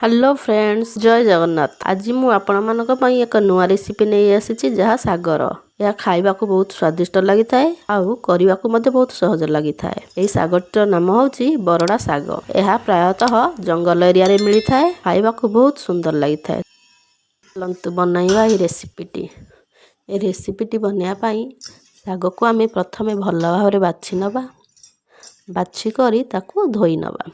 Hello friends, जय जगन्नाथ। आज मु आपण मानक पई एक नुआ रेसिपी नहीं आसी जहाँ सागर यह खाइबा को बहुत स्वादिष्ट लगी थाए आउ करबा को मध्य बहुत सहज लगी थाए। एई सागरटर नाम होची बरडा साग। यह प्रायतः जंगल एरिया रे मिली थाए। खाइबा को बहुत सुंदर लगी थाए। चलंतु बनाइबा ई रेसिपीटी। ए रेसिपीटी बनया पई साग को आमे प्रथमे भल भाबरे बाछि नबा। बाछि करी ताकू धोई नबा।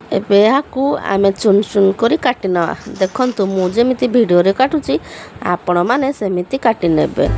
एबे याकू आमे चुन चुन करी काटी नवा। देखंतु मु जेमिति वीडियो रे काटुची आपण माने सेमिति काटी नेबे।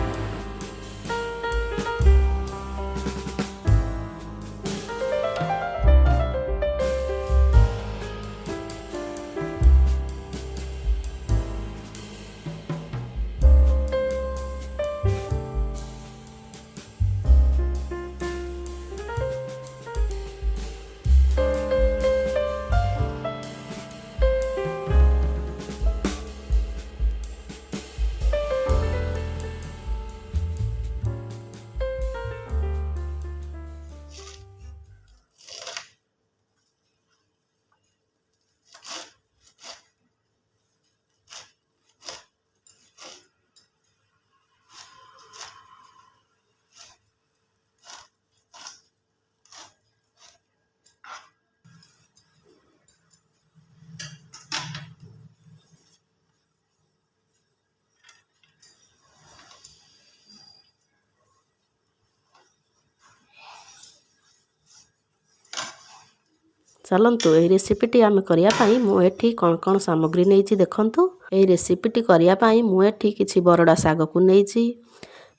चलंतु एही रेसिपीटी आमे करिया पाई मु एठी कोन कोन सामग्री नेइची देखंतु। एही रेसिपीटी करिया पाई मु एठी किछि बरडा साग को नेइची।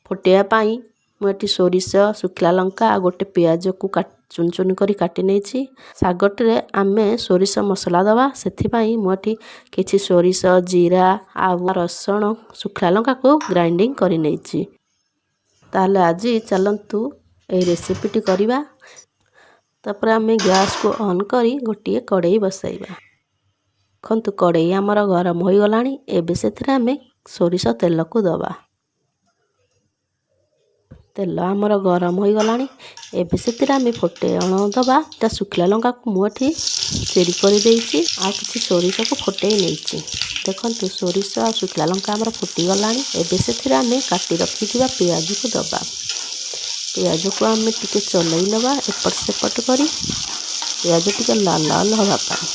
फुटिया पाई मु एठी सोरिष, सुखला लंका आ गोटे प्याज को चुन चुन करी काटी नेइची। सागटरे आमे सोरिष मसला दबा, सेथि पाई मु एठी किछि सोरिष, जीरा आ रसुण, सुखला लंका को ग्राइंडिंग करी नेइची। ताले आजी चलंतु एही रेसिपीटी करिबा। तापर आमे गैस को ऑन करी गोटिए कड़ाई बसाइबा। देखंतु कड़ाई हमर गरम होई गलानी। एबे सेथरे आमे सोरिष तेल को दबा। तेल हमर गरम होई गलानी। एबे सेथरे आमे फुटेण दबा। ता सुखला लंका को मुठी चेरी करी देइची आ किछि सोरिष को फुटेई नेइची। देखंतु सोरिष आ सुखला लंका हमर फुटी गलानी। एबे सेथरे आमे काटी रखिथिबा प्याज को दबा। प्याज को आमे टिके चलई नबा एपट सेपट करी। प्याज टिके लाल लाल हवा पाई।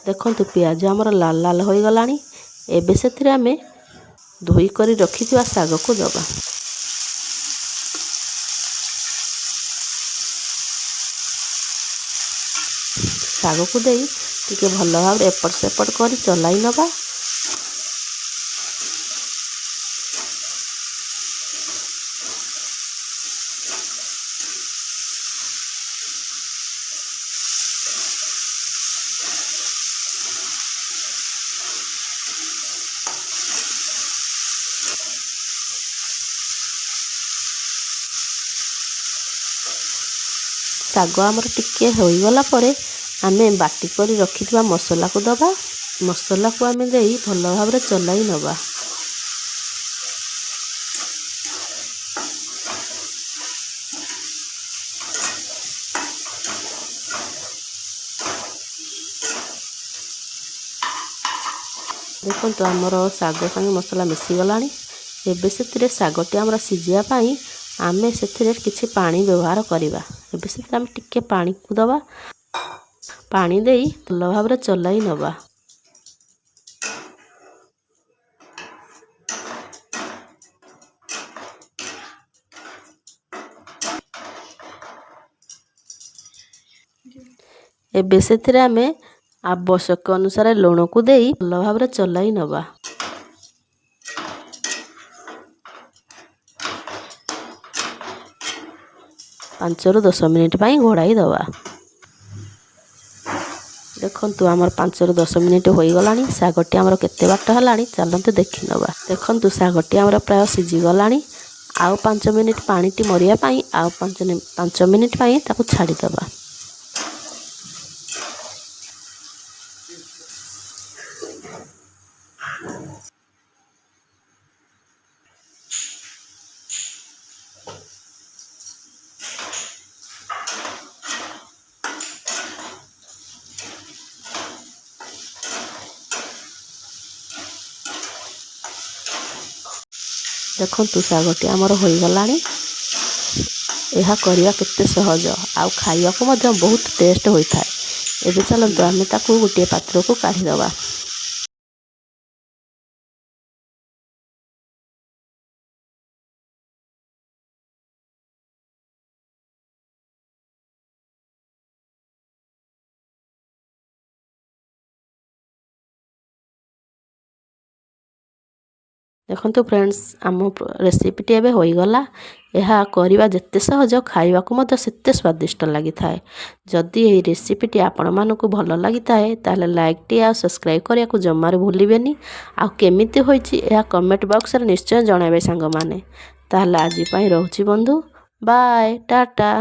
देखंतु प्याज हमर लाल लाल होई गलानी। एबे सेथरे आमे धोई करी रखिथिबा साग को दबा। साग को देई टिके भल भाव एपट सेपट करी चलाई नबा। साग आमर टिके होई गला परे आमे बाटी करी रखिथिबा मसला को दबा। मसला को आमे देई भल भाव रे चलाई नबा। देखंतु हमर साग संगे मसला मिसी गलानी। एबे सेथिरे सागटी हमरा सिजिया पाई आमे सेथिरे किछि पानी व्यवहार करिबा। एबे सेथिरे आमे टिके पानी को दबा। पानी देई भल भाव रे चलाई नबा। ଏବେ ସେଥିରେ ଆମେ ଆବଶ୍ୟକ ଅନୁସାରେ ଲୁଣକୁ ଦେଇ ଭଲ ଭାବରେ ଚଲାଇ ନେବା। 5 ରୁ 10 ମିନିଟ୍ ପାଇଁ ଘୋଡ଼ାଇ ଦେବା। ଦେଖନ୍ତୁ ଆମର 5 ରୁ 10 ମିନିଟ୍ ହୋଇଗଲାଣି। ଶାଗଟି ଆମର କେତେ ବାଟ ହେଲାଣି ଚାଲନ୍ତୁ ଦେଖିନେବା। ଦେଖନ୍ତୁ ଶାଗଟି ଆମର ପ୍ରାୟ ସିଝିଗଲାଣି। ଆଉ 5 ମିନିଟ୍ ପାଣିଟି ମରିବା ପାଇଁ ଆଉ 5 ମିନିଟ୍ ପାଇଁ ତାକୁ ଛାଡ଼ିଦେବା। ଦେଖନ୍ତୁ ଶାଗଟି ଆମର ହୋଇଗଲାଣି। ଏହା କରିବା କେତେ ସହଜ ଆଉ ଖାଇବାକୁ ମଧ୍ୟ ବହୁତ ଟେଷ୍ଟ ହୋଇଥାଏ। ଏବେ ଚାଲନ୍ତୁ ଆମେ ତାକୁ ଗୋଟିଏ ପାତ୍ରକୁ କାଢ଼ିଦେବା। ଦେଖନ୍ତୁ ଫ୍ରେଣ୍ଡସ୍, ଆମ ରେସିପିଟି ଏବେ ହୋଇଗଲା। ଏହା କରିବା ଯେତେ ସହଜ ଖାଇବାକୁ ମଧ୍ୟ ସେତେ ସ୍ୱାଦିଷ୍ଟ ଲାଗିଥାଏ। ଯଦି ଏହି ରେସିପିଟି ଆପଣମାନଙ୍କୁ ଭଲ ଲାଗିଥାଏ ତାହେଲେ ଲାଇକ୍ଟି ଆଉ ସବସ୍କ୍ରାଇବ୍ କରିବାକୁ ଜମାରୁ ଭୁଲିବେନି। ଆଉ କେମିତି ହୋଇଛି ଏହା କମେଣ୍ଟ ବକ୍ସରେ ନିଶ୍ଚୟ ଜଣାଇବେ ସାଙ୍ଗମାନେ। ତାହେଲେ ଆଜି ପାଇଁ ରହୁଛି ବନ୍ଧୁ, ବାଏ, ଟାଟା।